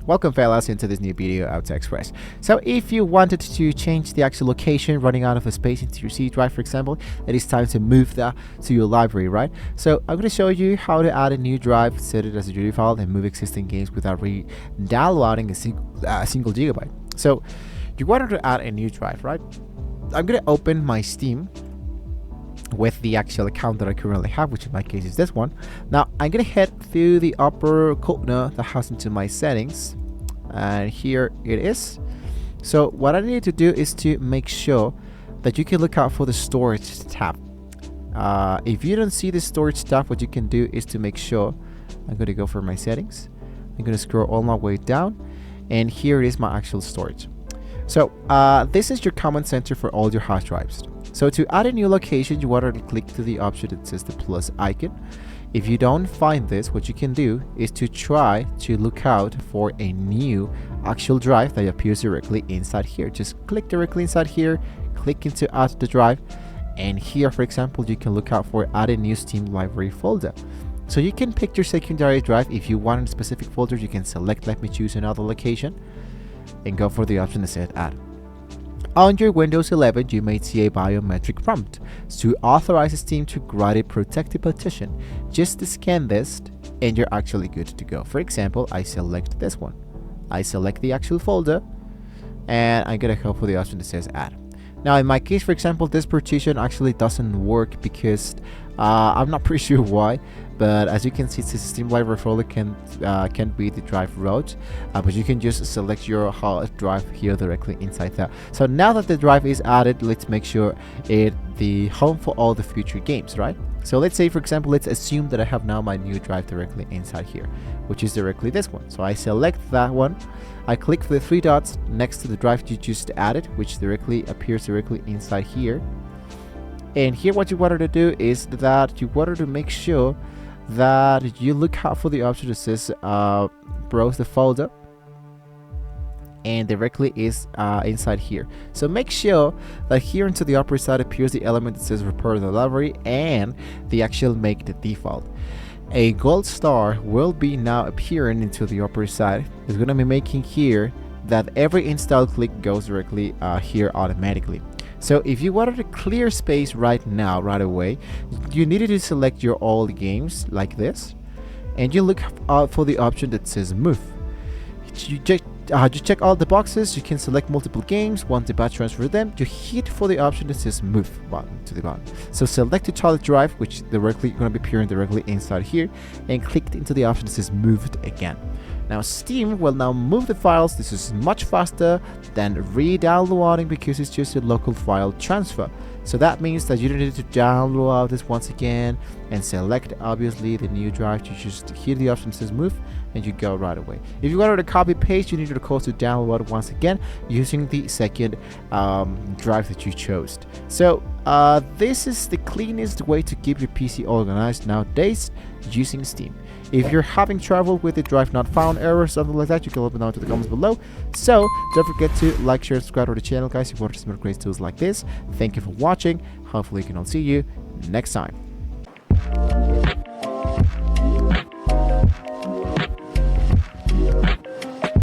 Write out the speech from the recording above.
Welcome fellas into this new video of TechExpress. So if you wanted to change the actual location running out of a space into your C drive, for example, it is time to move that to your library, right? So I'm going to show you how to add a new drive, set it as a UDF file, and move existing games without re-downloading a single gigabyte. So you wanted to add a new drive, right? I'm going to open my Steam with the actual account that I currently have, which in my case is this one. Now I'm gonna head through the upper corner that has into my settings, and here it is. So what I need to do is to make sure that you can look out for the storage tab. If you don't see the storage tab, what you can do is to make sure, I'm going to go for my settings, I'm going to scroll all my way down, and here it is, my actual storage. So this is your command center for all your hard drives. So to add a new location, you want to click to the option that says the plus icon. If you don't find this, what you can do is to try to look out for a new actual drive that appears directly inside here. Just click directly inside here, click into add the drive, and here, for example, you can look out for add a new Steam library folder. So you can pick your secondary drive. If you want a specific folder, you can select, let me choose another location, and go for the option that says add. On your Windows 11, you may see a biometric prompt. To authorize Steam to grant a protected partition, just scan this and you're actually good to go. For example, I select this one. I select the actual folder and I'm gonna go for the option that says add. Now in my case, for example, this partition actually doesn't work because I'm not pretty sure why, but as you can see, the Steam library folder can't be the drive route, but you can just select your hard drive here directly inside that. So now that the drive is added, let's make sure it's the home for all the future games, right? So let's say, for example, let's assume that I have now my new drive directly inside here, which is directly this one. So I select that one, I click the three dots next to the drive you just added, which directly appears directly inside here. And here what you wanted to do is that you wanted to make sure that you look out for the option that says browse the folder, and directly is inside here. So make sure that here into the upper side appears the element that says repair the library and the actual make the default. A gold star will be now appearing into the upper side. It's going to be making here that every install click goes directly here automatically. So if you wanted to clear space right now, right away, you needed to select your old games like this, and you look out for the option that says move. You check all the boxes, you can select multiple games, want to batch transfer them, you hit for the option that says move button to the bottom. So select the child drive, which directly going to be appearing directly inside here, and click into the option that says moved again. Now Steam will now move the files. This is much faster than re-downloading because it's just a local file transfer. So that means that you don't need to download this once again and select obviously the new drive. You just hit the option that says move and you go right away. If you wanted to copy paste, you need to go to download once again using the second drive that you chose. So this is the cleanest way to keep your PC organized nowadays using Steam. If you're having trouble with the drive not found error, something like that, you can let me know in the comments below. So don't forget to like, share, subscribe to the channel, guys. If you want to see more great tools like this. Thank you for watching. Hopefully, we can all see you next time.